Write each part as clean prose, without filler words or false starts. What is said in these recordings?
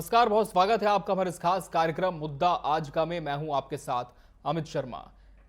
नमस्कार, बहुत स्वागत है आपका हमारे इस खास कार्यक्रम मुद्दा आज का में। मैं हूं आपके साथ अमित शर्मा।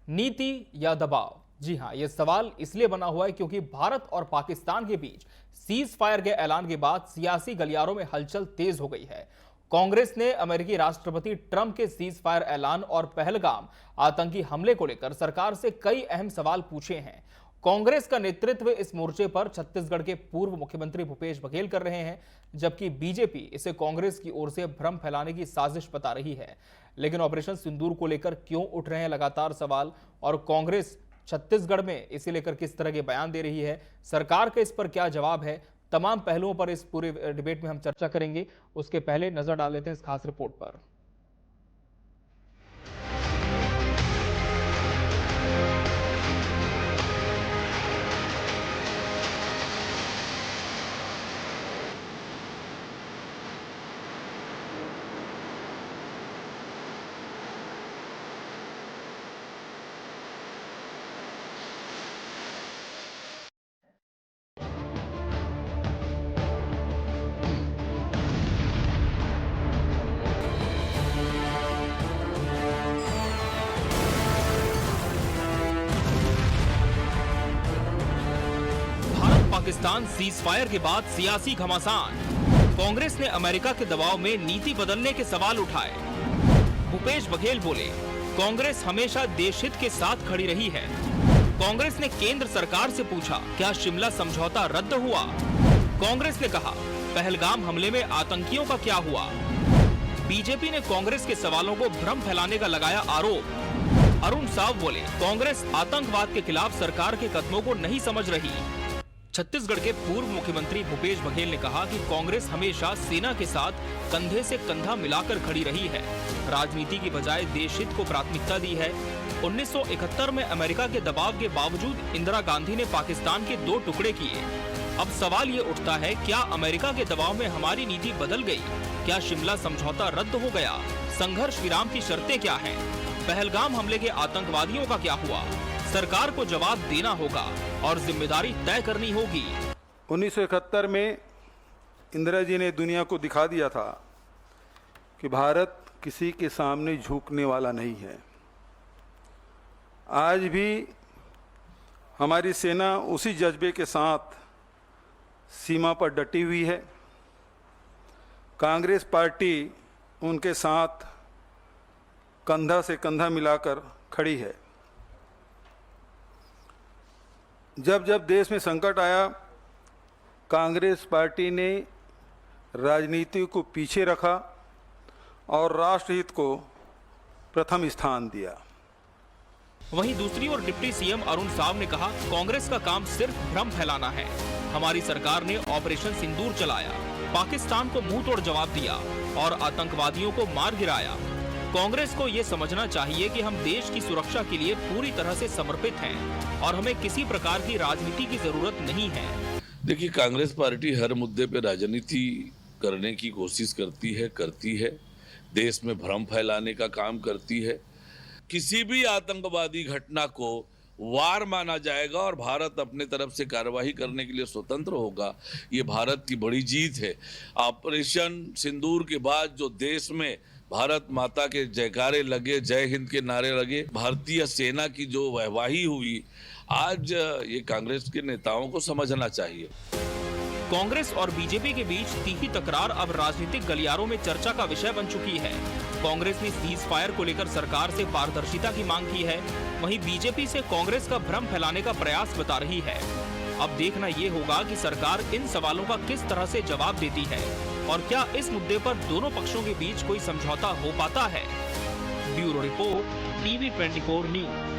नीति या दबाव? जी हां, यह सवाल इसलिए बना हुआ है क्योंकि भारत और पाकिस्तान के बीच सीज फायर के ऐलान के बाद सियासी गलियारों में हलचल तेज हो गई है। कांग्रेस ने अमेरिकी राष्ट्रपति ट्रंप के सीज फायर ऐलान और पहलगाम आतंकी हमले को लेकर सरकार से कई अहम सवाल पूछे हैं। कांग्रेस का नेतृत्व इस मोर्चे पर छत्तीसगढ़ के पूर्व मुख्यमंत्री भूपेश बघेल कर रहे हैं, जबकि बीजेपी इसे कांग्रेस की ओर से भ्रम फैलाने की साजिश बता रही है। लेकिन ऑपरेशन सिंदूर को लेकर क्यों उठ रहे हैं लगातार सवाल, और कांग्रेस छत्तीसगढ़ में इसे लेकर किस तरह के बयान दे रही है, सरकार का इस पर क्या जवाब है, तमाम पहलुओं पर इस पूरे डिबेट में हम चर्चा करेंगे। उसके पहले नजर डाल लेते हैं इस खास रिपोर्ट पर। पाकिस्तान सीज फायर के बाद सियासी घमासान। कांग्रेस ने अमेरिका के दबाव में नीति बदलने के सवाल उठाए। भूपेश बघेल बोले, कांग्रेस हमेशा देशहित के साथ खड़ी रही है। कांग्रेस ने केंद्र सरकार से पूछा, क्या शिमला समझौता रद्द हुआ? कांग्रेस ने कहा, पहलगाम हमले में आतंकियों का क्या हुआ? बीजेपी ने कांग्रेस के सवालों को भ्रम फैलाने का लगाया आरोप। अरुण साव बोले, कांग्रेस आतंकवाद के खिलाफ सरकार के कदमों को नहीं समझ रही। छत्तीसगढ़ के पूर्व मुख्यमंत्री भूपेश बघेल ने कहा कि कांग्रेस हमेशा सेना के साथ कंधे से कंधा मिलाकर खड़ी रही है, राजनीति की बजाय देशहित को प्राथमिकता दी है। 1971 में अमेरिका के दबाव के बावजूद इंदिरा गांधी ने पाकिस्तान के 2 टुकड़े किए। अब सवाल ये उठता है, क्या अमेरिका के दबाव में हमारी नीति बदल गई? क्या शिमला समझौता रद्द हो गया? संघर्ष विराम की शर्तें क्या हैं? पहलगाम हमले के आतंकवादियों का क्या हुआ? सरकार को जवाब देना होगा और जिम्मेदारी तय करनी होगी। 1971 में इंदिरा जी ने दुनिया को दिखा दिया था कि भारत किसी के सामने झुकने वाला नहीं है। आज भी हमारी सेना उसी जज्बे के साथ सीमा पर डटी हुई है। कांग्रेस पार्टी उनके साथ कंधा से कंधा मिलाकर खड़ी है। जब जब देश में संकट आया, कांग्रेस पार्टी ने राजनीति को पीछे रखा और राष्ट्रहित को प्रथम स्थान दिया। वहीं दूसरी ओर डिप्टी सीएम अरुण साव ने कहा, कांग्रेस का काम सिर्फ भ्रम फैलाना है। हमारी सरकार ने ऑपरेशन सिंदूर चलाया, पाकिस्तान को मुंह तोड़ जवाब दिया और आतंकवादियों को मार गिराया। कांग्रेस को ये समझना चाहिए कि हम देश की सुरक्षा के लिए पूरी तरह से समर्पित हैं और हमें किसी प्रकार की राजनीति की जरूरत नहीं है। देखिए, कांग्रेस पार्टी हर मुद्दे पे राजनीति करने की कोशिश करती है, देश में भ्रम फैलाने का काम करती है। किसी भी आतंकवादी घटना को वार माना जाएगा और भारत अपने तरफ से कार्रवाई करने के लिए स्वतंत्र होगा। ये भारत की बड़ी जीत है। ऑपरेशन सिंदूर के बाद जो देश में भारत माता के जयकारे लगे, जय हिंद के नारे लगे, भारतीय सेना की जो वाहवाही हुई, आज ये कांग्रेस के नेताओं को समझना चाहिए। कांग्रेस और बीजेपी के बीच तीखी तकरार अब राजनीतिक गलियारों में चर्चा का विषय बन चुकी है। कांग्रेस ने सीज फायर को लेकर सरकार से पारदर्शिता की मांग की है, वहीं बीजेपी से कांग्रेस का भ्रम फैलाने का प्रयास बता रही है। अब देखना ये होगा कि सरकार इन सवालों का किस तरह से जवाब देती है और क्या इस मुद्दे पर दोनों पक्षों के बीच कोई समझौता हो पाता है। Bureau report, TV 24 news.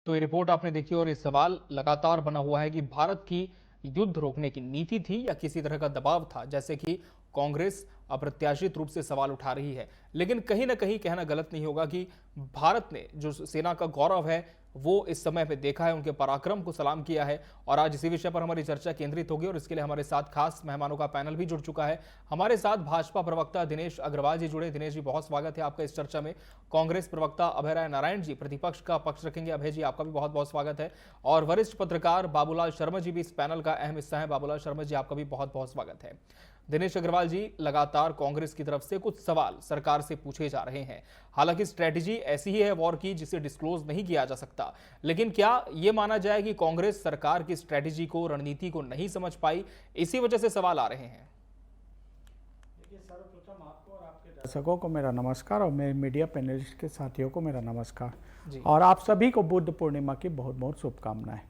तो ये रिपोर्ट आपने देखी और ये सवाल लगातार बना हुआ है कि भारत की युद्ध रोकने की नीति थी या किसी तरह का दबाव था, जैसे कि कांग्रेस अप्रत्याशित रूप से सवाल उठा रही है। लेकिन कहीं ना कहीं कहना गलत नहीं होगा कि भारत ने जो सेना का गौरव है वो इस समय पे देखा है, उनके पराक्रम को सलाम किया है। और आज इसी विषय पर हमारी चर्चा केंद्रित होगी और इसके लिए हमारे साथ खास मेहमानों का पैनल भी जुड़ चुका है। हमारे साथ भाजपा प्रवक्ता दिनेश अग्रवाल जी जुड़े। दिनेश जी, बहुत स्वागत है आपका इस चर्चा में। कांग्रेस प्रवक्ता अभय राय नारायण जी प्रतिपक्ष का पक्ष रखेंगे। अभय जी, आपका भी बहुत बहुत स्वागत है। और वरिष्ठ पत्रकार बाबूलाल शर्मा जी भी इस पैनल का अहम हिस्सा है। बाबूलाल शर्मा जी, आपका भी बहुत बहुत स्वागत है। दिनेश अग्रवाल जी, लगातार कांग्रेस की तरफ से कुछ सवाल सरकार से पूछे जा रहे हैं। हालांकि स्ट्रेटजी ऐसी ही है वॉर की जिसे डिस्क्लोज नहीं किया जा सकता, लेकिन क्या यह माना जाए कि कांग्रेस सरकार की स्ट्रेटजी को, रणनीति को नहीं समझ पाई, इसी वजह से सवाल आ रहे हैं? देखिए, सर्वप्रथम आपको और आपके दर्शकों को मेरा नमस्कार और मेरे मीडिया पैनलिस्ट के साथियों को मेरा नमस्कार और आप सभी को बुद्ध पूर्णिमा की बहुत बहुत शुभकामनाएं।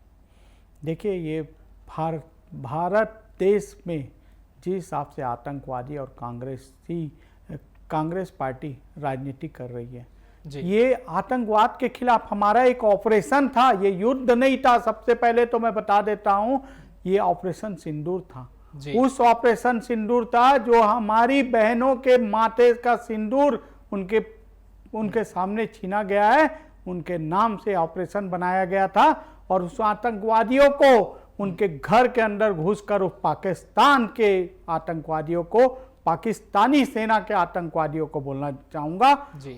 देखिए, ये भारत देश में जिस हिसाब से आतंकवादी और कांग्रेस पार्टी राजनीति कर रही है, ये आतंकवाद के खिलाफ हमारा एक ऑपरेशन था, ये युद्ध नहीं था। सबसे पहले तो मैं बता देता हूं, ये ऑपरेशन सिंदूर था। उस ऑपरेशन सिंदूर था जो हमारी बहनों के माथे का सिंदूर उनके सामने छीना गया है, उनके नाम से ऑपरेशन बनाया गया था। और उस आतंकवादियों को उनके घर के अंदर घुसकर उस पाकिस्तान के आतंकवादियों को, पाकिस्तानी सेना के आतंकवादियों को बोलना चाहूंगा,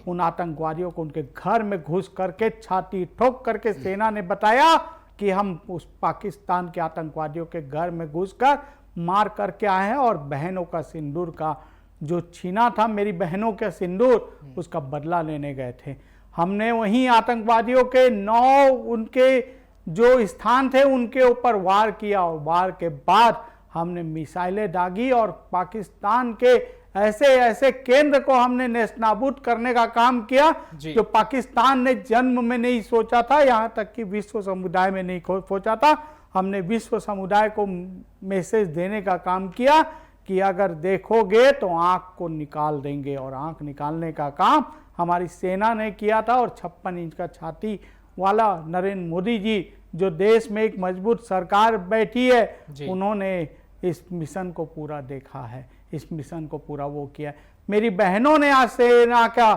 उन आतंकवादियों को उनके घर में घुस करके छाती ठोक करके सेना ने बताया कि हम उस पाकिस्तान के आतंकवादियों के घर में घुसकर मार करके आए हैं और बहनों का सिंदूर का जो छीना था, मेरी बहनों के सिंदूर, उसका बदला लेने गए थे। हमने वहीं आतंकवादियों के 9 उनके जो स्थान थे उनके ऊपर वार किया और वार के बाद हमने मिसाइलें दागी और पाकिस्तान के ऐसे केंद्र को हमने नेस्तनाबूद करने का काम किया जो पाकिस्तान ने जन्म में नहीं सोचा था, यहां तक कि विश्व समुदाय में नहीं सोचा था। हमने विश्व समुदाय को मैसेज देने का काम किया कि अगर देखोगे तो आंख को निकाल देंगे, और आंख निकालने का काम हमारी सेना ने किया था। और 56 इंच का छाती वाला नरेंद्र मोदी जी, जो देश में एक मजबूत सरकार बैठी है, उन्होंने इस मिशन को पूरा देखा है, इस मिशन को पूरा वो किया है। मेरी बहनों ने आज सेना का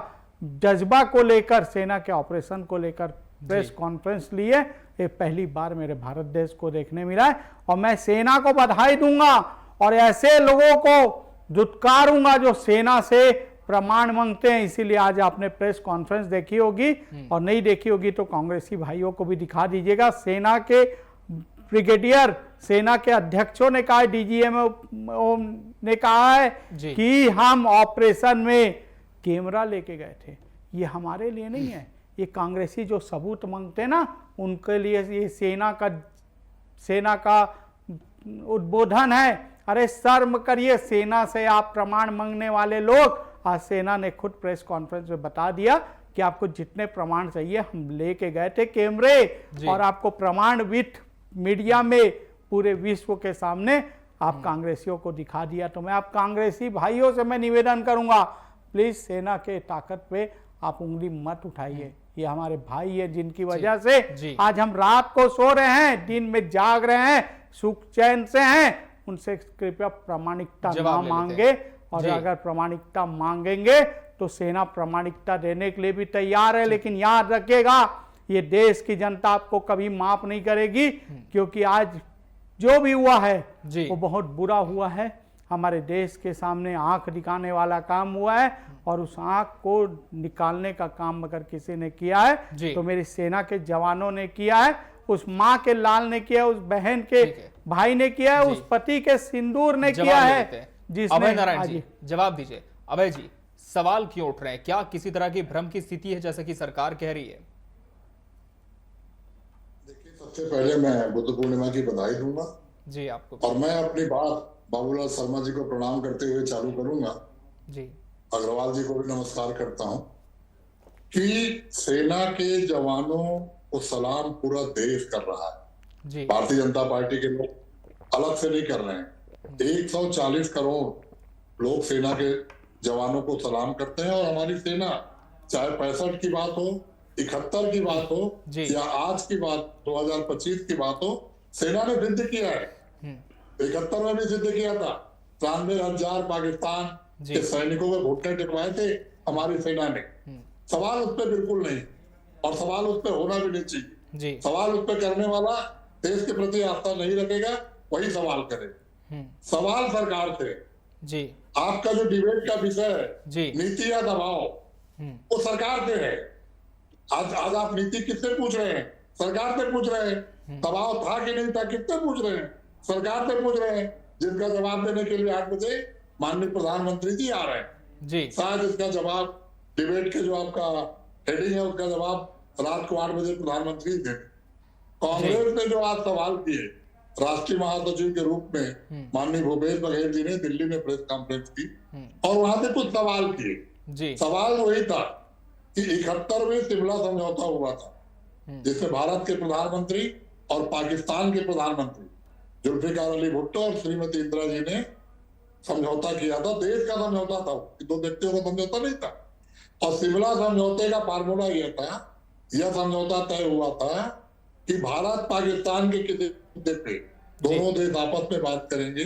जज्बा को लेकर, सेना के ऑपरेशन को लेकर प्रेस कॉन्फ्रेंस ली है। ये पहली बार मेरे भारत देश को देखने मिला है और मैं सेना को बधाई दूंगा और ऐसे लोगों को धुतकारूंगा जो सेना से प्रमाण मांगते हैं। इसीलिए आज आपने प्रेस कॉन्फ्रेंस देखी होगी और नहीं देखी होगी तो कांग्रेसी भाइयों को भी दिखा दीजिएगा। सेना के ब्रिगेडियर, सेना के अध्यक्षों ने कहा, डीजीएमओ ने कहा है कि हम ऑपरेशन में कैमरा लेके गए थे। ये हमारे लिए नहीं है, ये कांग्रेसी जो सबूत मांगते हैं ना, उनके लिए ये सेना का उद्बोधन है। अरे शर्म करिए, सेना से आप प्रमाण मांगने वाले लोग। आज सेना ने खुद प्रेस कॉन्फ्रेंस में बता दिया कि आपको जितने प्रमाण चाहिए हम लेके गए थे कैमरे, और आपको प्रमाण विथ मीडिया में पूरे विश्व के सामने आप कांग्रेसियों को दिखा दिया। तो मैं आप कांग्रेसी भाइयों से मैं निवेदन करूंगा, प्लीज सेना के ताकत पे आप उंगली मत उठाइए। ये हमारे भाई है जिनकी वजह से आज हम रात को सो रहे हैं, दिन में जाग रहे हैं, सुख चैन से हैं। उनसे कृपया प्रामाणिकता ना मांगे, और अगर प्रामाणिकता मांगेंगे तो सेना प्रामाणिकता देने के लिए भी तैयार है। लेकिन याद रखिएगा, ये देश की जनता आपको कभी माफ नहीं करेगी, क्योंकि आज जो भी हुआ है वो बहुत बुरा हुआ है। हमारे देश के सामने आंख दिखाने वाला काम हुआ है, और उस आंख को निकालने का काम अगर किसी ने किया है तो मेरी सेना के जवानों ने किया है, उस माँ के लाल ने किया, उस बहन के भाई ने किया है, उस पति के सिंदूर ने किया है। अभय नारायण जी, जवाब दीजिए। अभय जी, सवाल क्यों उठ रहे हैं? क्या किसी तरह की भ्रम की स्थिति है जैसा कि सरकार कह रही है? देखिए, सबसे पहले मैं बुद्ध पूर्णिमा की बधाई दूंगा जी आपको, और मैं अपनी बात बाबूलाल शर्मा जी को प्रणाम करते हुए चालू करूंगा। जी अग्रवाल जी को भी नमस्कार करता हूं कि सेना के जवानों को सलाम पूरा देश कर रहा है। भारतीय जनता पार्टी के लोग अलग से नहीं कर रहे हैं। 140 करोड़ लोग सेना के जवानों को सलाम करते हैं, और हमारी सेना चाहे 65 की बात हो, 71 की बात हो, या आज की बात 2025 की बात हो, सेना ने सिद्ध किया है। 71 में भी सिद्ध किया था, 93,000 पाकिस्तान के सैनिकों के घुटने टिकवाए थे हमारी सेना ने। सवाल उस पर बिल्कुल नहीं, और सवाल उस पर होना भी नहीं चाहिए। सवाल उस पर करने वाला देश के प्रति आस्था नहीं रखेगा, वही सवाल करे। सवाल सरकार से जी, आपका जो डिबेट का विषय है नीति या दबाव, वो सरकार से है। आज आप नीति किससे पूछ रहे हैं? सरकार से पूछ रहे हैं। दबाव था कि नहीं था, किससे पूछ रहे हैं? सरकार से पूछ रहे हैं, जिसका जवाब देने के लिए 8 बजे माननीय प्रधानमंत्री जी आ रहे हैं जी। शायद इसका जवाब डिबेट के जो आपका हेडिंग है उसका जवाब रात को 8 बजे प्रधानमंत्री दे। कांग्रेस ने जो आज सवाल किए राष्ट्रीय महासचिव के रूप में माननीय भूपेश बघेल जी ने दिल्ली में प्रेस कॉन्फ्रेंस की और वहां से कुछ सवाल किए। सवाल वही था कि 71वें शिमला समझौता हुआ था, जिसमें भारत के प्रधानमंत्री और पाकिस्तान के प्रधानमंत्री जुल्फिकार अली भुट्टो और श्रीमती इंदिरा जी ने समझौता किया था। देश का समझौता था, दो व्यक्तियों का समझौता नहीं था। और शिमला समझौते का फार्मूला यह था, यह समझौता तय हुआ था कि भारत पाकिस्तान के किसी मुद्दे पे दोनों देश आपस में बात करेंगे,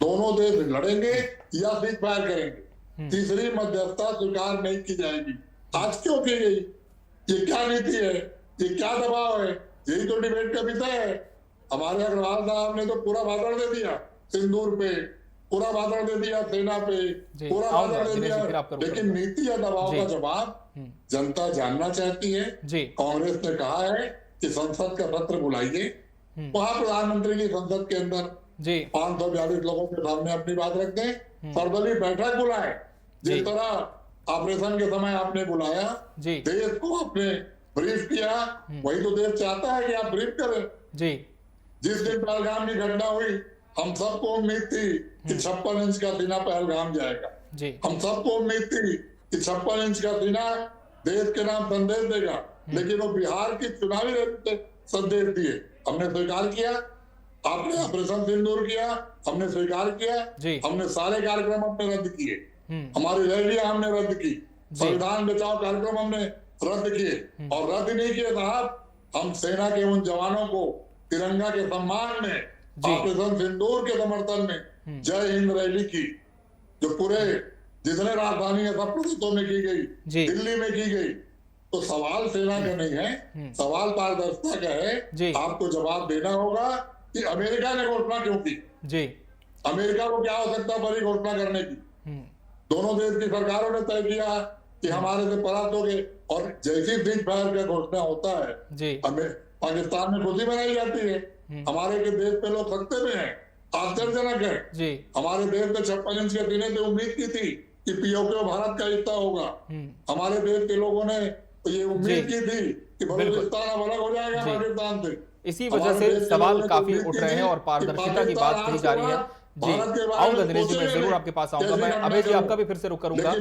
दोनों देश लड़ेंगे या सीज फायर करेंगे, तीसरी मध्यस्थता स्वीकार नहीं की जाएगी। आज क्यों की गई? ये क्या नीति है? ये क्या दबाव है? यही तो डिबेट का विषय है। हमारे अग्रवाल साहब ने तो पूरा भाषण दे दिया सिंदूर पे, पूरा भाषण दे दिया सेना पे, पूरा भाषण दे दिया, लेकिन नीति या दबाव का जवाब जनता जानना चाहती है। कांग्रेस ने कहा है कि संसद का सत्र बुलाइए, वहां प्रधानमंत्री की संसद के अंदर 542 लोगों के सामने अपनी बात रख दें, सर्वदलीय बैठक बुलाए, जिस तरह ऑपरेशन के समय आपने बुलाया, देश को आपने ब्रीफ किया, वही तो देश चाहता है कि आप ब्रीफ करें। जिस दिन पहलगाम की घटना हुई, हम सबको उम्मीद थी कि 56 इंच का सीना पहलगाम जाएगा। हम सबको उम्मीद थी कि 56 इंच का सीना देश के नाम संदेश देगा, लेकिन वो बिहार की चुनावी रैली से संदेश दिए। हमने स्वीकार किया, आपने ऑपरेशन सिंदूर किया, हमने स्वीकार किया, हमने सारे कार्यक्रम अपने रद्द किए, हमारी रैलियां हमने रद्द की, संविधान बचाओ कार्यक्रम हमने रद्द किए, और रद्द नहीं किए साहब, हम सेना के उन जवानों को तिरंगा के सम्मान में ऑपरेशन सिंदूर के समर्थन में जय हिंद रैली की, जो पूरे जितने राजधानी है सब प्रदेशों में की गई, दिल्ली में की गई। तो सवाल सेना का नहीं है, सवाल पारदर्शिता का है। आपको जवाब देना होगा कि अमेरिका ने घोषणा क्यों की? अमेरिका को क्या आवश्यकता पड़ी घोषणा करने की? दोनों देश की सरकारों ने तय किया कि हमारे से परास्त हो गए, और जैसी सीज फायर का घोषणा होता है हमें पाकिस्तान में खुशी मनाई जाती है। हमारे के देश पे लोग सकते में हैं, आश्चर्यजनक है। हमारे देश में 56 इंच के सीने से उम्मीद की थी कि पीओके भारत का हिस्सा होगा। हमारे देश के लोगों ने ये उम्मीद की थी कि बलूचिस्तान अब अलग हो जाएगा पाकिस्तान से। इसी वजह से सवाल काफी उठ रहे हैं और पारदर्शिता की बात कही जा रही है। जी आऊंगा दिनेश जी, मैं जरूर आपके पास आऊंगा। मैं अभय जी आपका भी फिर से रुक करूंगा।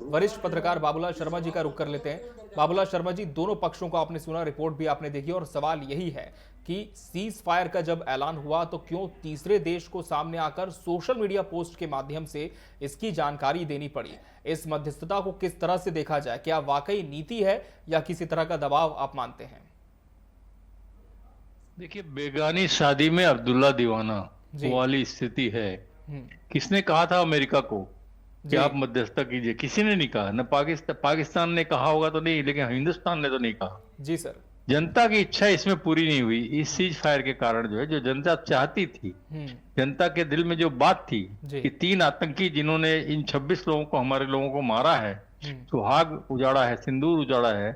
वरिष्ठ पत्रकार बाबूलाल शर्मा जी का रुक कर लेते हैं। बाबूलाल शर्मा जी, दोनों पक्षों को आपने सुना, रिपोर्ट भी आपने देखी, और सवाल यही है कि सीज फायर का जब ऐलान हुआ तो क्यों तीसरे देश को सामने आकर सोशल मीडिया पोस्ट के माध्यम से इसकी जानकारी देनी पड़ी? इस मध्यस्थता को किस तरह से देखा जाए? क्या वाकई नीति है या किसी तरह का दबाव आप मानते हैं? देखिए, बेगानी शादी में अब्दुल्ला दीवाना वाली स्थिति है। किसने कहा था अमेरिका को कि आप मध्यस्थता कीजिए? किसी ने नहीं कहा, न पाकिस्तान ने कहा होगा तो नहीं, लेकिन हिंदुस्तान ने तो नहीं कहा। जी सर, जनता की इच्छा इसमें पूरी नहीं हुई। इस सीज फायर के कारण जो है, जो जनता चाहती थी, जनता के दिल में जो बात थी कि 3 आतंकी जिन्होंने इन 26 लोगों को, हमारे लोगों को मारा है, सुहाग उजाड़ा है, सिंदूर उजाड़ा है,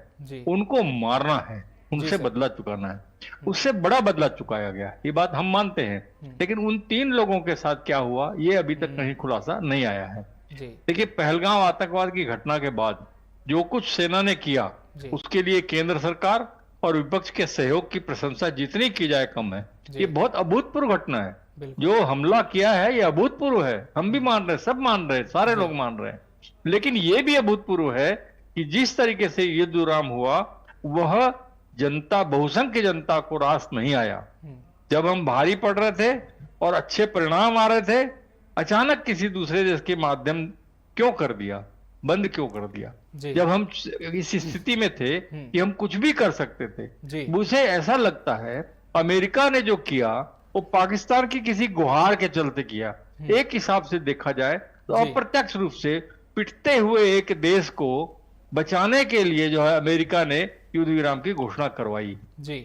उनको मारना है, उनसे बदला चुकाना है। उससे बड़ा बदला चुकाया गया, ये बात हम मानते हैं। लेकिन उन 3 लोगों के साथ क्या हुआ, ये अभी तक कहीं खुलासा नहीं आया है। देखिए, पहलगाम आतंकवाद की घटना के बाद जो कुछ सेना ने किया, उसके लिए केंद्र सरकार और विपक्ष के सहयोग की प्रशंसा जितनी की जाए कम है। ये बहुत अभूतपूर्व घटना है। जो हमला किया है ये अभूतपूर्व है, हम भी मान रहे हैं, सब मान रहे हैं, सारे लोग मान रहे हैं। लेकिन ये भी अभूतपूर्व है कि जिस तरीके से युद्ध विराम हुआ, वह जनता, बहुसंख्य जनता को रास नहीं आया। जब हम भारी पड़ रहे थे और अच्छे परिणाम आ रहे थे, अचानक किसी दूसरे देश के माध्यम क्यों कर दिया, बंद क्यों कर दिया? जब हम इस स्थिति में थे कि हम कुछ भी कर सकते थे। मुझे ऐसा लगता है अमेरिका ने जो किया वो पाकिस्तान की किसी गुहार के चलते किया। एक हिसाब से देखा जाए तो अप्रत्यक्ष रूप से पिटते हुए एक देश को बचाने के लिए जो है अमेरिका ने युद्ध विराम की घोषणा करवाई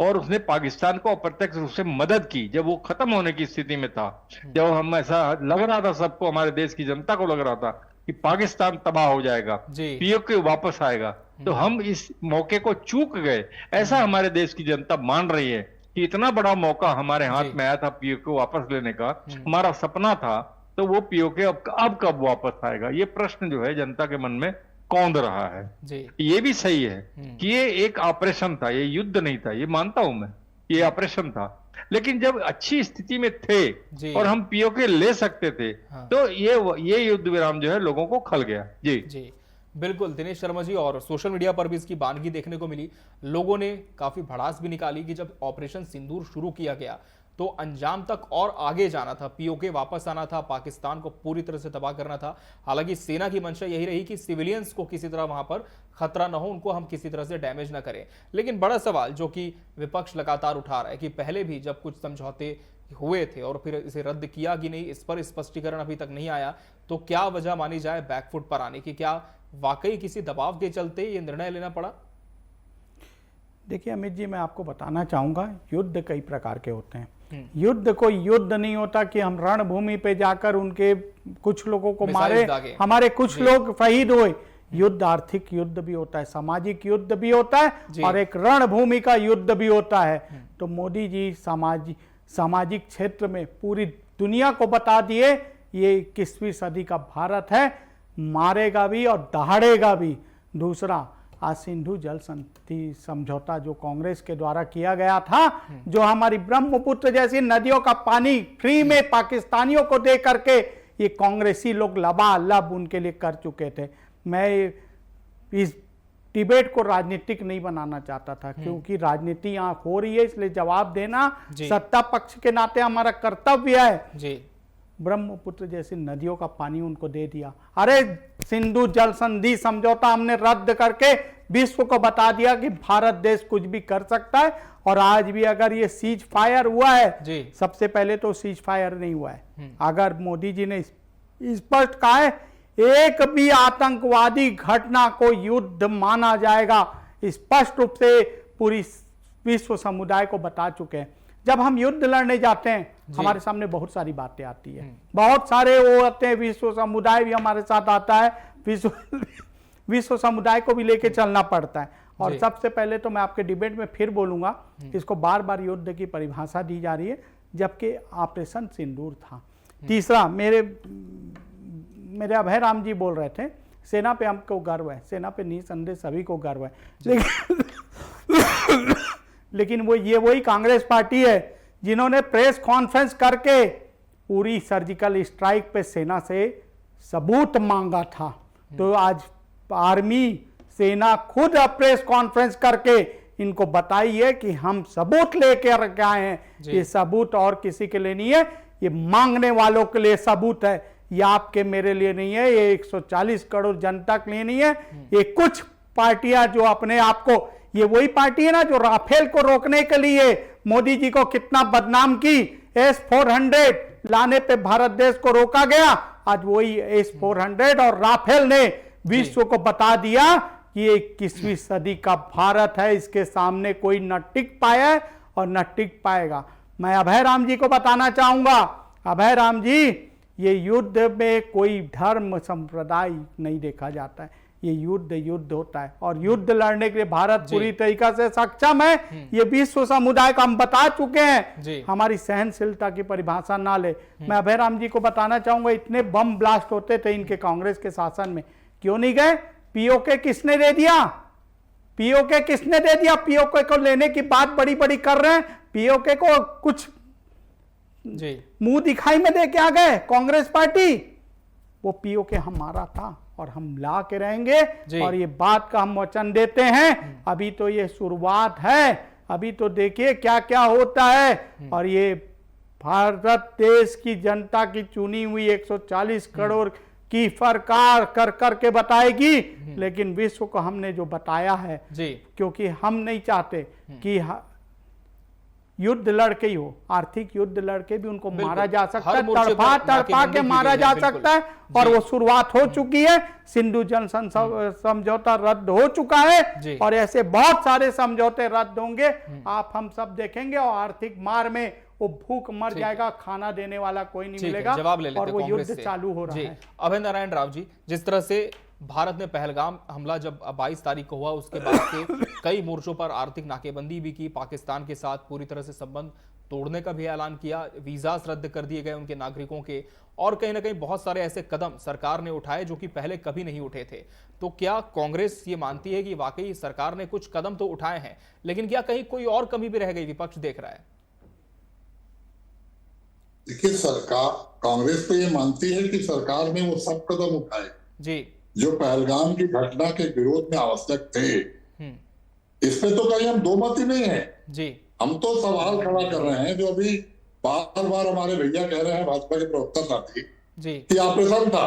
और उसने पाकिस्तान को अप्रत्यक्ष रूप से मदद की जब वो खत्म होने की स्थिति में था। जब हम ऐसा लग रहा था सबको, हमारे देश की जनता को लग रहा था कि पाकिस्तान तबाह हो जाएगा, पीओके वापस आएगा, तो हम इस मौके को चूक गए। ऐसा हमारे देश की जनता मान रही है कि इतना बड़ा मौका हमारे हाथ में आया था पीओके वापस लेने का, हमारा सपना था, तो वो पीओके अब कब वापस आएगा, ये प्रश्न जो है जनता के मन में कौंध रहा है। ये भी सही है कि ये एक ऑपरेशन था, ये युद्ध नहीं था, ये मानता हूं मैं, ये ऑपरेशन था। लेकिन जब अच्छी स्थिति में थे और हम पीओके ले सकते थे, तो ये युद्ध विराम जो है लोगों को खल गया। जी बिल्कुल दिनेश शर्मा जी, और सोशल मीडिया पर भी इसकी बानगी देखने को मिली। लोगों ने काफी भड़ास भी निकाली कि जब ऑपरेशन सिंदूर शुरू किया गया तो अंजाम तक और आगे जाना था, पीओके वापस आना था, पाकिस्तान को पूरी तरह से तबाह करना था। हालांकि सेना की मंशा यही रही कि सिविलियंस को किसी तरह वहां पर खतरा ना हो, उनको हम किसी तरह से डैमेज ना करें। लेकिन बड़ा सवाल जो कि विपक्ष लगातार उठा रहा है कि पहले भी जब कुछ समझौते हुए थे और फिर इसे रद्द किया कि नहीं, इस पर स्पष्टीकरण अभी तक नहीं आया। तो क्या वजह मानी जाए बैकफुट पर आने की? क्या वाकई किसी दबाव के चलते ये निर्णय लेना पड़ा? देखिए अमित जी, मैं आपको बताना चाहूंगा, युद्ध कई प्रकार के होते हैं। युद्ध कोई युद्ध नहीं होता कि हम रणभूमि पे जाकर उनके कुछ लोगों को मारे, हमारे कुछ लोग शहीद हुए। युद्ध आर्थिक युद्ध भी होता है, सामाजिक युद्ध भी होता है और एक रणभूमि का युद्ध भी होता है। तो मोदी जी सामाजिक क्षेत्र में पूरी दुनिया को बता दिए ये 21वीं सदी का भारत है, मारेगा भी और दहाड़ेगा भी। दूसरा, आज सिंधु जल संधि समझौता जो कांग्रेस के द्वारा किया गया था, जो हमारी ब्रह्मपुत्र जैसी नदियों का पानी फ्री में पाकिस्तानियों को दे करके ये कांग्रेसी लोग लबालब उनके लिए कर चुके थे। मैं इस डिबेट को राजनीतिक नहीं बनाना चाहता था, क्योंकि राजनीति यहाँ हो रही है, इसलिए जवाब देना सत्ता पक्ष के नाते हमारा कर्तव्य है। ब्रह्मपुत्र जैसी नदियों का पानी उनको दे दिया। अरे सिंधु जल संधि समझौता हमने रद्द करके विश्व को बता दिया कि भारत देश कुछ भी कर सकता है। और आज भी अगर ये सीज फायर हुआ है, सबसे पहले तो सीज फायर नहीं हुआ है। अगर मोदी जी ने स्पष्ट कहा है एक भी आतंकवादी घटना को युद्ध माना जाएगा, स्पष्ट रूप से पूरी विश्व समुदाय को बता चुके हैं। जब हम युद्ध लड़ने जाते हैं हमारे सामने बहुत सारी बातें आती है, बहुत सारे वो आते हैं, विश्व समुदाय भी हमारे साथ आता है, विश्व समुदाय को भी लेके चलना पड़ता है। और सबसे पहले तो मैं आपके डिबेट में फिर बोलूंगा, इसको बार बार युद्ध की परिभाषा दी जा रही है, जबकि ऑपरेशन सिंदूर था। तीसरा, मेरे अभय राम जी बोल रहे थे सेना पे हमको गर्व है, सेना पे निसंदेह सभी को गर्व है, लेकिन ये वही कांग्रेस पार्टी है जिन्होंने प्रेस कॉन्फ्रेंस करके पूरी सर्जिकल स्ट्राइक पे सेना से सबूत मांगा था। तो आज आर्मी सेना खुद प्रेस कॉन्फ्रेंस करके इनको बताइए कि हम सबूत लेके रख आए हैं। ये सबूत और किसी के लिए नहीं है, ये मांगने वालों के लिए सबूत है, ये आपके मेरे लिए नहीं है, ये 140 करोड़ जनता के लिए नहीं है। ये कुछ पार्टियां जो अपने आप को, ये वही पार्टी है ना जो राफेल को रोकने के लिए मोदी जी को कितना बदनाम की, S-400 लाने पे भारत देश को रोका गया। आज वही S-400 और राफेल ने विश्व को बता दिया कि ये 21वीं सदी का भारत है, इसके सामने कोई न टिक पाया है और न टिक पाएगा। मैं अभय राम जी को बताना चाहूंगा, अभय राम जी, ये युद्ध में कोई धर्म संप्रदाय नहीं देखा जाता है, ये युद्ध होता है और युद्ध लड़ने के लिए भारत पूरी तरीका से सक्षम है। ये विश्व समुदाय को हम बता चुके हैं, हमारी सहनशीलता की परिभाषा ना ले। मैं अभय राम जी को बताना चाहूंगा, इतने बम ब्लास्ट होते थे इनके कांग्रेस के शासन में, क्यों नहीं गए? पीओके किसने दे दिया? पीओके किसने दे दिया? पीओके को लेने की बात बड़ी बड़ी कर रहे हैं, पीओके को कुछ मुंह दिखाई में दे के आ गए कांग्रेस पार्टी। वो पीओके हमारा था और हम ला के रहेंगे, और ये बात का हम वचन देते हैं। अभी तो ये शुरुआत है, अभी तो देखिए क्या क्या होता है। और ये भारत देश की जनता की चुनी हुई 140 करोड़ की सरकार कर करके बताएगी, लेकिन विश्व को हमने जो बताया है, क्योंकि हम नहीं चाहते कि युद्ध लड़के ही हो, आर्थिक युद्ध लड़के भी उनको मारा जा सकता है, हर मोर्चे पर तड़पा तड़पा के नाकेबंदी की मारा गई जा है, बिल्कुल। सकता है। और वो शुरुआत हो चुकी है, सिंधु जल समझौता रद्द हो चुका जी। है और ऐसे बहुत सारे समझौते रद्द होंगे, आप हम सब देखेंगे। और आर्थिक मार में वो भूख मर जाएगा, खाना देने वाला कोई नहीं ठीक है, मिलेगा, जवाब ले लेते और वो कांग्रेस युद्ध से। चालू हो रहा जी, है। अभय नारायण राव जी, जिस तरह से भारत ने पहलगाम हमला जब 22 तारीख को हुआ, उसके बाद से कई मोर्चों पर आर्थिक नाकेबंदी भी की, पाकिस्तान के साथ पूरी तरह से संबंध तोड़ने का भी ऐलान किया, वीजास रद्द कर दिए गए उनके नागरिकों के, और कहीं ना कहीं बहुत सारे ऐसे कदम सरकार ने उठाए जो कि पहले कभी नहीं उठे थे। तो क्या कांग्रेस ये मानती है कि वाकई सरकार ने कुछ कदम तो उठाए हैं, लेकिन क्या कहीं कोई और कमी भी रह गई, विपक्ष देख रहा है? देखिए, सरकार, कांग्रेस तो ये मानती है कि सरकार ने वो सब कदम उठाए जी जो पहलगाम की घटना के विरोध में आवश्यक थे। इसमें तो कहीं हम दो मत ही नहीं है। जी, हम तो सवाल खड़ा कर रहे हैं जो अभी बार बार हमारे भैया कह रहे हैं, भाजपा के प्रवक्ता साथी, जी, कि ऑपरेशन था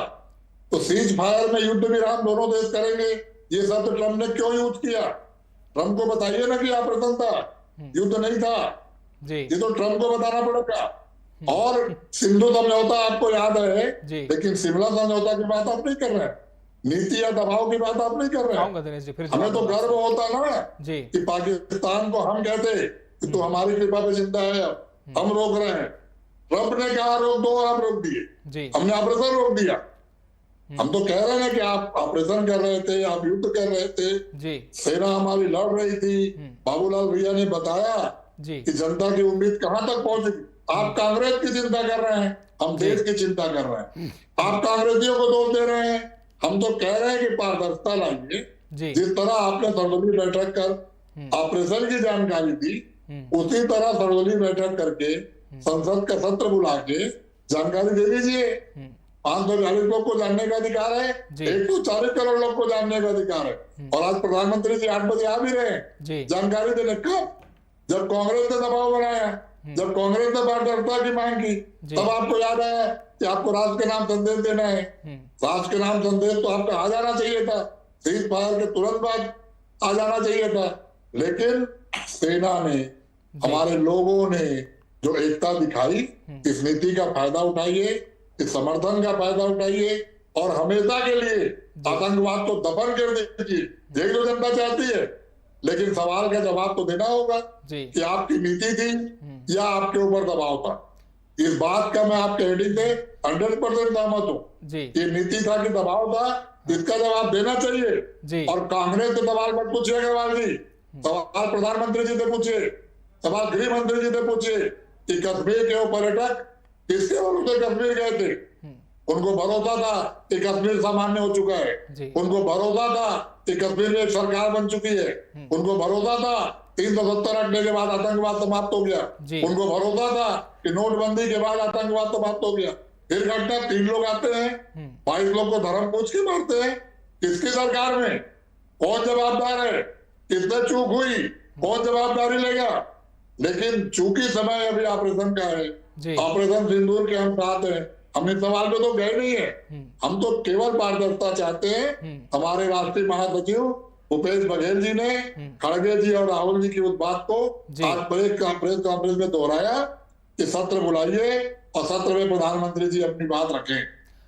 तो सीज फायर में युद्ध विराम दोनों देश करेंगे, ये शब्द ट्रम्प ने क्यों यूज किया? ट्रम्प को बताइए ना कि ऑपरेशन था, युद्ध नहीं था। जी, ये तो ट्रम्प को बताना पड़ेगा। और सिंधु समझौता आपको याद है, जी। लेकिन शिमला समझौता की बात आप नहीं कर रहे हैं, नीति या दबाव की बात आप नहीं कर रहे आऊंगा हैं। दिनेश जी, फिर हमें तो गर्व होता ना जी, कि पाकिस्तान को हम कहते कि तू हमारी कृपा पे जिंदा है, हम रोक रहे हैं। ट्रम्प ने कहा रोक दो, आप रोक दिए, जी, हमने ऑपरेशन रोक दिया। हम तो कह रहे हैं कि आप ऑपरेशन कर रहे थे, आप युद्ध कर रहे थे, जी, सेना हमारी लड़ रही थी। बाबूलाल भैया ने बताया जी, कि जनता की उम्मीद कहां तक पहुंची। आप कांग्रेस की चिंता कर रहे हैं, हम देश की चिंता कर रहे हैं। आप कांग्रेसियों को दोष दे रहे हैं, हम तो कह रहे हैं कि पारदर्शिता लाइए। जी, जिस तरह आपने सर्वदलीय बैठक कर ऑपरेशन की जानकारी दी, उसी तरह सर्वदलीय बैठक करके संसद का सत्र बुला के जानकारी दे दीजिए। 540 लोग को जानने का अधिकार है, 140 करोड़ लोग को जानने का अधिकार है। और आज प्रधानमंत्री जी 8 बजे आ भी रहे हैं जानकारी देने। कब? जब कांग्रेस ने दबाव बनाया, जब कांग्रेस ने पारदर्शिता की मांग की, तब आपको याद आया कि आपको राष्ट्र के नाम संदेश देना है। राष्ट्र के नाम संदेश तो आपका आ जाना चाहिए था, सीज फायर के तुरंत बाद आ जाना चाहिए था। लेकिन सेना ने, हमारे लोगों ने जो एकता दिखाई, इस नीति का फायदा उठाइए, इस समर्थन का फायदा उठाइए और हमेशा के लिए आतंकवाद को दफन कर दीजिए। यही तो जनता चाहती है। लेकिन सवाल का जवाब तो देना होगा कि आपकी नीति थी या आपके ऊपर दबाव था। इस बात का मैं आपके हेडिंग पे 100% सहमत हूँ। ये नीति था कि दबाव था, इसका जवाब देना चाहिए। और कांग्रेस से सवाल मत पूछिए अग्रवाल जी, सवाल प्रधानमंत्री जी से पूछिए, सवाल गृह मंत्री जी से पूछिए कि कश्मीर के वो पर्यटक किसके भरोसे कश्मीर गए थे। उनको भरोसा था कि कश्मीर सामान्य हो चुका है, उनको भरोसा था कि कश्मीर में एक सरकार बन चुकी है, उनको भरोसा था 370 हटने के बाद आतंकवाद समाप्त हो गया, उनको भरोसा था कि नोटबंदी के बाद आतंकवाद समाप्त हो गया। फिर घटना 3 लोग आते हैं, 22 लोग को धर्म पूछ के मारते हैं। किसकी सरकार में कौन जवाबदार है? किसने चूक हुई, कौन जवाबदारी लेगा? लेकिन चूंकि समय अभी ऑपरेशन का है, ऑपरेशन सिंदूर के हम साथ हैं, हम इस सवाल पे तो गए नहीं है। हम तो केवल पारदर्शिता चाहते हैं। हमारे राष्ट्रीय महासचिव भूपेश बघेल जी ने खड़गे जी और राहुल जी की उस बात को आज प्रेस कॉन्फ्रेंस में दोहराया कि सत्र बुलाइए और सत्र में प्रधानमंत्री जी अपनी बात रखें,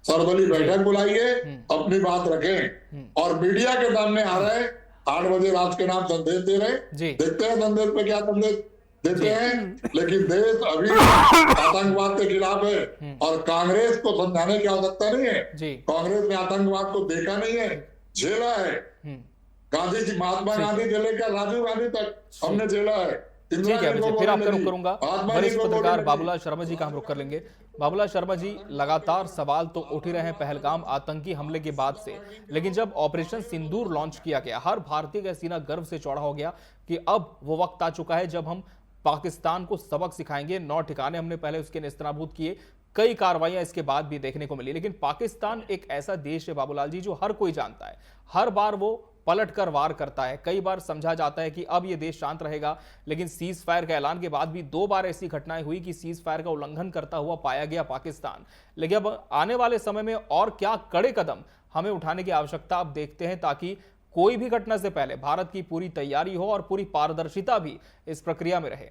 सर्वदलीय बैठक बुलाइए, अपनी बात रखें। और मीडिया के सामने आ रहे 8 बजे राष्ट्र के नाम संदेश दे रहे, देखते हैं संदेश पे क्या संदेश देते हैं। लेकिन देश अभी आतंकवाद के खिलाफ है और कांग्रेस को समझाने की आवश्यकता नहीं है। कांग्रेस ने आतंकवाद को देखा नहीं है, झेला है। गांधी जी, महात्मा गांधी से लेकर राजीव गांधी तक हमने झेला है। ठीक है, फिर आपका रुख करूंगा। वरिष्ठ पत्रकार बाबूलाल शर्मा जी का हम रुख कर लेंगे। बाबूलाल शर्मा जी, लगातार सवाल तो उठ ही रहे हैं पहलगाम आतंकी हमले के बाद से, लेकिन जब ऑपरेशन सिंदूर लॉन्च किया गया, हर भारतीय का सीना गर्व से चौड़ा हो गया कि अब वो वक्त आ चुका है जब हम पाकिस्तान को सबक सिखाएंगे। 9 ठिकाने हमने पहले उसके नेस्तनाबूद किए, कई कार्रवाइयां इसके बाद भी देखने को मिली। लेकिन पाकिस्तान एक ऐसा देश है बाबूलाल जी जो हर कोई जानता है, हर बार वो पलट कर वार करता है। कई बार समझा जाता है कि अब ये देश शांत रहेगा, लेकिन सीज फायर के ऐलान के बाद भी 2 बार ऐसी घटनाएं हुई कि सीज फायर का उल्लंघन करता हुआ पाया गया पाकिस्तान। लेकिन अब आने वाले समय में और क्या कड़े कदम हमें उठाने की आवश्यकता अब देखते हैं, ताकि कोई भी घटना से पहले भारत की पूरी तैयारी हो और पूरी पारदर्शिता भी इस प्रक्रिया में रहे।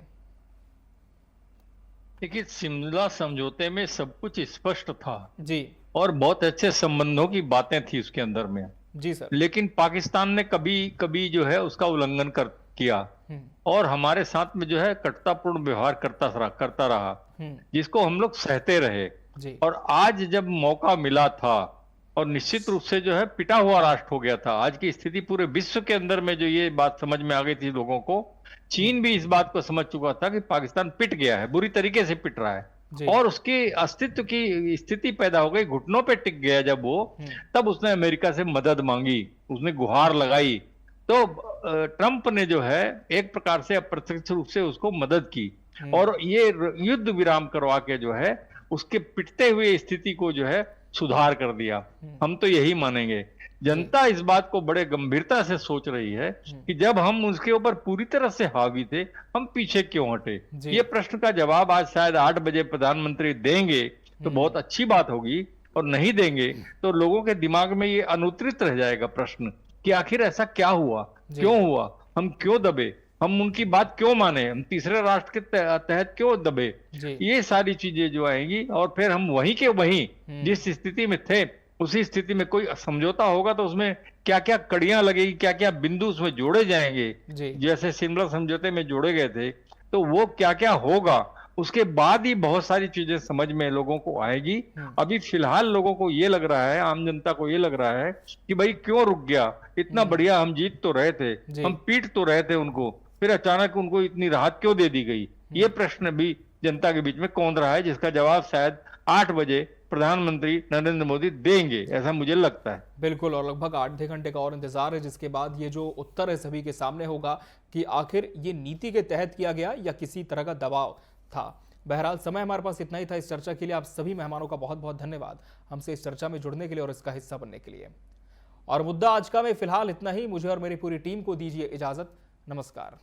देखिए, शिमला समझौते में सब कुछ स्पष्ट था जी और बहुत अच्छे संबंधों की बातें थी उसके अंदर में। जी सर। लेकिन पाकिस्तान ने कभी कभी जो है उसका उल्लंघन किया और हमारे साथ में जो है कटुतापूर्ण व्यवहार करता रहा जिसको हम लोग सहते रहे। जी। और आज जब मौका मिला था और निश्चित रूप से जो है पिटा हुआ राष्ट्र हो गया था। आज की स्थिति पूरे विश्व के अंदर में जो ये बात समझ में आ गई थी लोगों को, चीन भी इस बात को समझ चुका था कि पाकिस्तान पिट गया है, बुरी तरीके से पिट रहा है और उसके अस्तित्व की स्थिति पैदा हो गई, घुटनों पे टिक गया जब वो, तब उसने अमेरिका से मदद मांगी, उसने गुहार लगाई। तो ट्रंप ने जो है एक प्रकार से अप्रत्यक्ष रूप से उसको मदद की और ये युद्ध विराम करवा के जो है उसके पिटते हुए स्थिति को जो है सुधार कर दिया। हम तो यही मानेंगे। जनता इस बात को बड़े गंभीरता से सोच रही है कि जब हम उसके ऊपर पूरी तरह से हावी थे, हम पीछे क्यों हटे। ये प्रश्न का जवाब आज शायद 8 बजे प्रधानमंत्री देंगे तो बहुत अच्छी बात होगी, और नहीं देंगे तो लोगों के दिमाग में ये अनुत्तरित रह जाएगा प्रश्न कि आखिर ऐसा क्या हुआ, क्यों हुआ, हम क्यों दबे, हम उनकी बात क्यों माने, हम तीसरे राष्ट्र के तहत क्यों दबे। ये सारी चीजें जो आएंगी और फिर हम वहीं के वहीं जिस स्थिति में थे उसी स्थिति में कोई समझौता होगा तो उसमें क्या क्या कड़ियां लगेगी, क्या क्या बिंदु उसमें जोड़े जाएंगे, जैसे शिमला समझौते में जोड़े गए थे, तो वो क्या क्या होगा उसके बाद ही बहुत सारी चीजें समझ में लोगों को आएगी। अभी फिलहाल लोगों को ये लग रहा है, आम जनता को ये लग रहा है कि भाई क्यों रुक गया, इतना बढ़िया हम जीत तो रहे थे, हम पीट तो रहे थे उनको, फिर अचानक उनको इतनी राहत क्यों दे दी गई। ये प्रश्न भी जनता के बीच में कौंध रहा है, जिसका जवाब शायद 8 बजे प्रधानमंत्री नरेंद्र मोदी देंगे, ऐसा मुझे लगता है। बिल्कुल, और लगभग 8 घंटे का और इंतजार है, जिसके बाद ये जो उत्तर है सभी के सामने होगा कि आखिर ये नीति के तहत किया गया या किसी तरह का दबाव था। बहरहाल समय हमारे पास इतना ही था इस चर्चा के लिए। आप सभी मेहमानों का बहुत बहुत धन्यवाद हमसे इस चर्चा में जुड़ने के लिए और इसका हिस्सा बनने के लिए। और मुद्दा आज का में फिलहाल इतना ही। मुझे और मेरी पूरी टीम को दीजिए इजाजत। नमस्कार।